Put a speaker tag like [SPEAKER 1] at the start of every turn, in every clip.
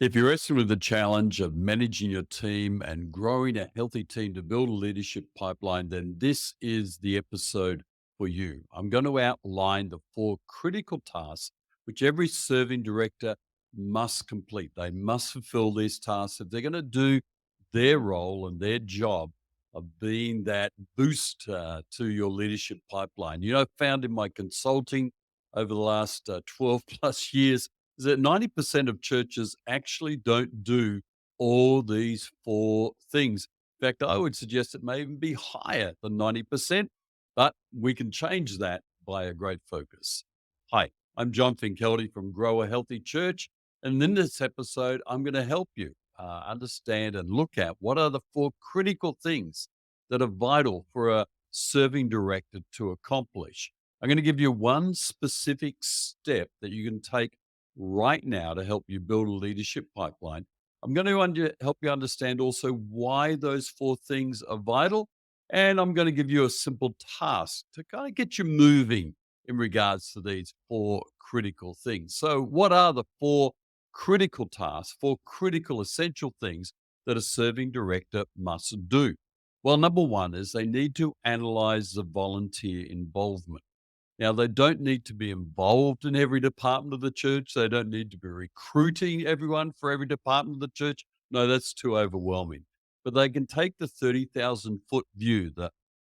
[SPEAKER 1] If you're wrestling with the challenge of managing your team and growing a healthy team to build a leadership pipeline, then this is the episode for you. I'm going to outline the four critical tasks which every serving director must complete. They must fulfill these tasks if they're going to do their role and their job of being that boost to your leadership pipeline. Found in my consulting over the last 12 plus years is that 90% of churches actually don't do all these four things. In fact, I would suggest it may even be higher than 90%, but we can change that by a great focus. Hi, I'm John Finkelde from Grow a Healthy Church. And in this episode, I'm going to help you understand and look at what are the four critical things that are vital for a serving director to accomplish. I'm going to give you one specific step that you can take right now to help you build a leadership pipeline. I'm going to help you understand also why those four things are vital. And I'm going to give you a simple task to kind of get you moving in regards to these four critical things. So, what are the four critical tasks, four critical essential things that a serving director must do? Well, number one is they need to analyze the volunteer involvement. Now, they don't need to be involved in every department of the church. They don't need to be recruiting everyone for every department of the church. No, that's too overwhelming. But they can take the 30,000-foot view, the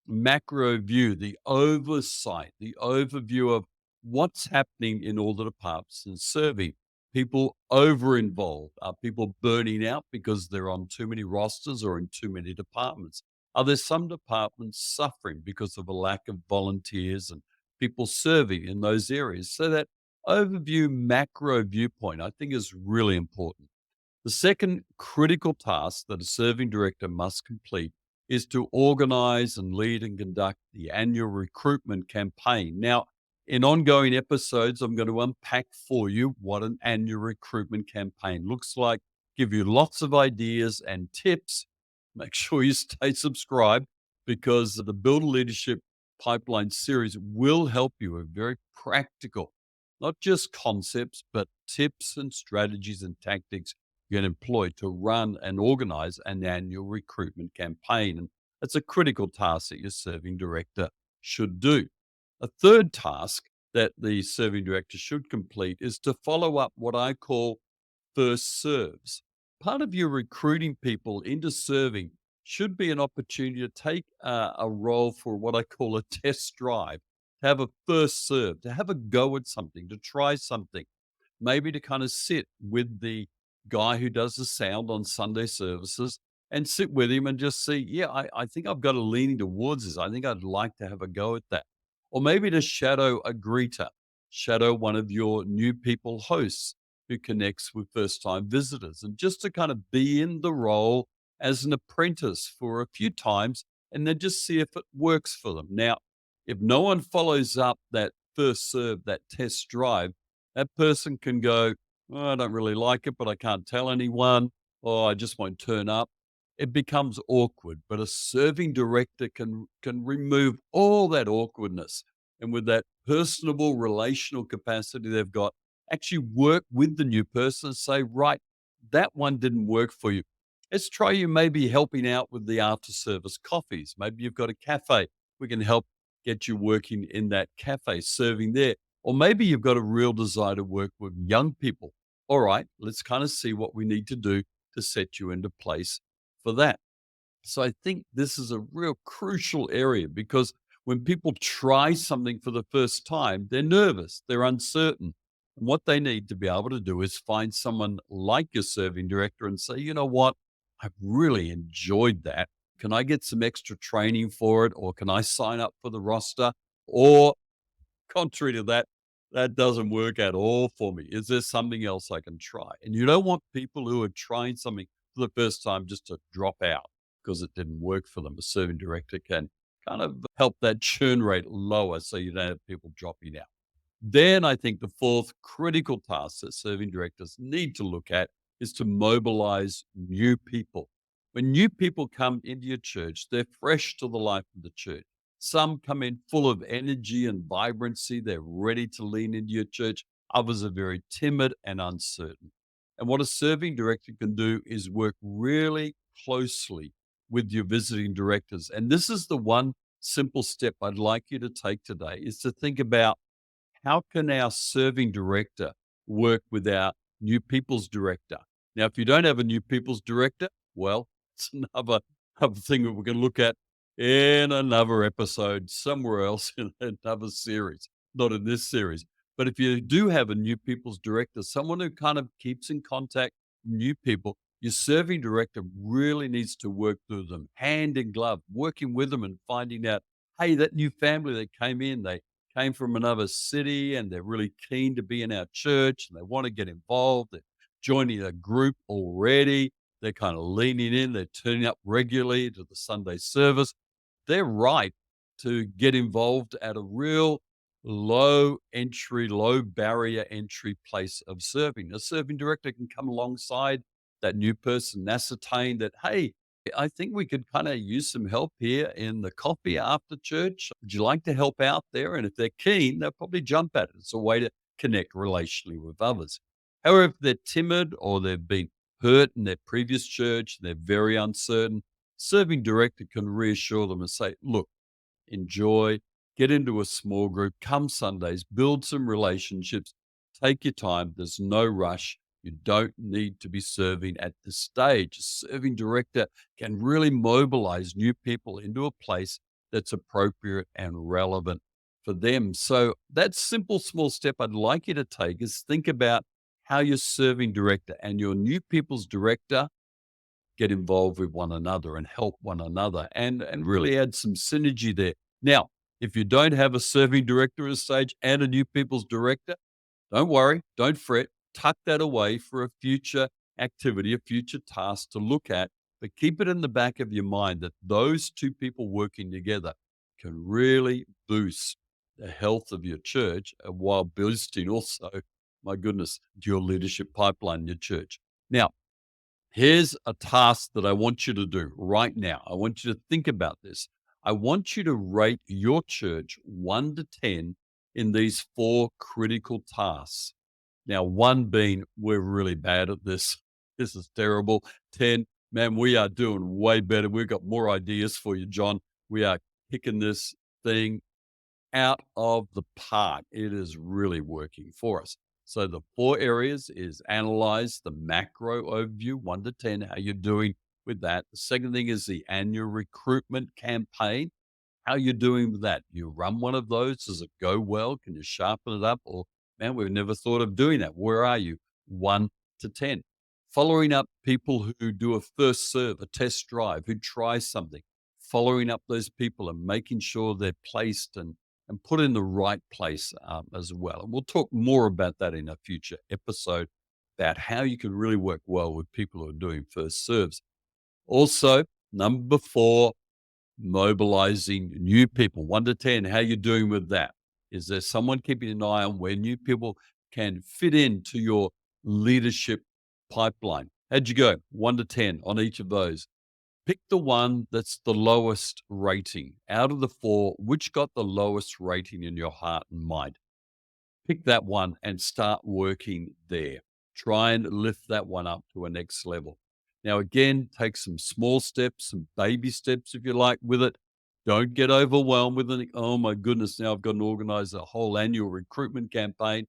[SPEAKER 1] macro view, the oversight, the overview of what's happening in all the departments and serving. People over involved? Are people burning out because they're on too many rosters or in too many departments? Are there some departments suffering because of a lack of volunteers and people serving in those areas? So that overview, macro viewpoint, I think is really important. The second critical task that a serving director must complete is to organize and lead and conduct the annual recruitment campaign. Now, in ongoing episodes, I'm going to unpack for you what an annual recruitment campaign looks like, give you lots of ideas and tips. Make sure you stay subscribed because the Build a Leadership Pipeline series will help you with very practical, not just concepts, but tips and strategies and tactics you can employ to run and organize an annual recruitment campaign. And it's a critical task that your serving director should do. A third task that the serving director should complete is to follow up what I call first serves. Part of your recruiting people into serving should be an opportunity to take a role for what I call a test drive, to have a first serve, to have a go at something, to try something, maybe to kind of sit with the guy who does the sound on Sunday services and sit with him and just see, yeah, I think I've got a leaning towards this. I think I'd like to have a go at that. Or maybe to shadow a greeter, shadow one of your new people hosts who connects with first time visitors, and just to kind of be in the role as an apprentice for a few times and then just see if it works for them. Now, if no one follows up that first serve, that test drive, that person can go, "Oh, I don't really like it, but I can't tell anyone, or I just won't turn up." It becomes awkward, but a serving director can remove all that awkwardness, and with that personable relational capacity they've got, actually work with the new person and say, right, that one didn't work for you. Let's try you maybe helping out with the after service coffees. Maybe you've got a cafe. We can help get you working in that cafe, serving there. Or maybe you've got a real desire to work with young people. All right, let's kind of see what we need to do to set you into place for that. So I think this is a real crucial area because when people try something for the first time, they're nervous, they're uncertain. And what they need to be able to do is find someone like your serving director and say, you know what, I've really enjoyed that. Can I get some extra training for it? Or can I sign up for the roster? Or contrary to that, that doesn't work at all for me. Is there something else I can try? And you don't want people who are trying something for the first time just to drop out because it didn't work for them. A serving director can kind of help that churn rate lower so you don't have people dropping out. Then I think the fourth critical task that serving directors need to look at is to mobilize new people. When new people come into your church, they're fresh to the life of the church. Some come in full of energy and vibrancy. They're ready to lean into your church. Others are very timid and uncertain. And what a serving director can do is work really closely with your visiting directors. And this is the one simple step I'd like you to take today is to think about how can our serving director work with our new people's director? Now, if you don't have a new people's director, well, it's another thing that we're going to look at in another episode somewhere else in another series, not in this series. But if you do have a new people's director, someone who kind of keeps in contact new people, your serving director really needs to work through them hand in glove, working with them and finding out, hey, that new family that came in, they came from another city and they're really keen to be in our church and they want to get involved. They're joining a group already. They're kind of leaning in. They're turning up regularly to the Sunday service. They're right to get involved at a real low entry, low barrier entry place of serving. A serving director can come alongside that new person, ascertain that, hey, I think we could kind of use some help here in the coffee after church. Would you like to help out there? And if they're keen, they'll probably jump at it. It's a way to connect relationally with others. However, if they're timid or they've been hurt in their previous church, they're very uncertain, serving director can reassure them and say, look, enjoy, get into a small group, come Sundays, build some relationships, take your time. There's no rush. You don't need to be serving at this stage. A serving director can really mobilize new people into a place that's appropriate and relevant for them. So, that simple, small step I'd like you to take is think about how your serving director and your new people's director get involved with one another and help one another and really add some synergy there. Now, if you don't have a serving director at a stage and a new people's director, don't worry, don't fret. Tuck that away for a future activity, a future task to look at, but keep it in the back of your mind that those two people working together can really boost the health of your church while boosting also, my goodness, your leadership pipeline in your church. Now, here's a task that I want you to do right now. I want you to think about this. I want you to rate your church 1 to 10 in these four critical tasks. Now, 1 being we're really bad at this. This is terrible. 10, man, we are doing way better. We've got more ideas for you, John. We are kicking this thing out of the park. It is really working for us. So the 4 areas is analyze the macro overview, 1 to 10, how you're doing with that. The second thing is the annual recruitment campaign. How you doing with that? You run one of those? Does it go well? Can you sharpen it up? Or, man, we've never thought of doing that. Where are you? 1 to 10. Following up people who do a first serve, a test drive, who try something. Following up those people and making sure they're placed and put in the right place as well. And we'll talk more about that in a future episode about how you can really work well with people who are doing first serves. Also, number 4, mobilizing new people, 1 to 10. How you doing with that? Is there someone keeping an eye on where new people can fit into your leadership pipeline? How'd you go? 1 to 10 on each of those. Pick the one that's the lowest rating out of the 4, which got the lowest rating in your heart and mind. Pick that one and start working there. Try and lift that one up to a next level. Now, again, take some small steps, some baby steps, if you like, with it. Don't get overwhelmed with it. Oh my goodness, now I've got to organize a whole annual recruitment campaign.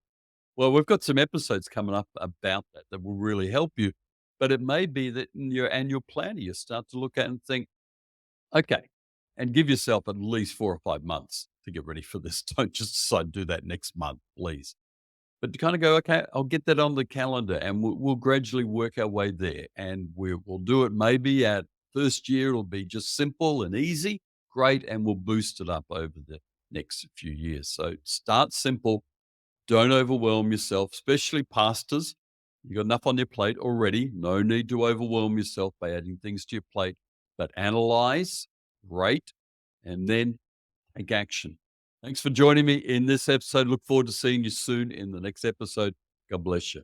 [SPEAKER 1] Well, we've got some episodes coming up about that that will really help you. But it may be that in your annual planner, you start to look at and think, okay, and give yourself at least 4 or 5 months to get ready for this. Don't just decide to do that next month, please. But to kind of go, okay, I'll get that on the calendar and we'll gradually work our way there. And we'll do it maybe at first year, it'll be just simple and easy, great, and we'll boost it up over the next few years. So start simple. Don't overwhelm yourself, especially pastors. You got enough on your plate already. No need to overwhelm yourself by adding things to your plate, but analyze, rate, and then take action. Thanks for joining me in this episode. Look forward to seeing you soon in the next episode. God bless you.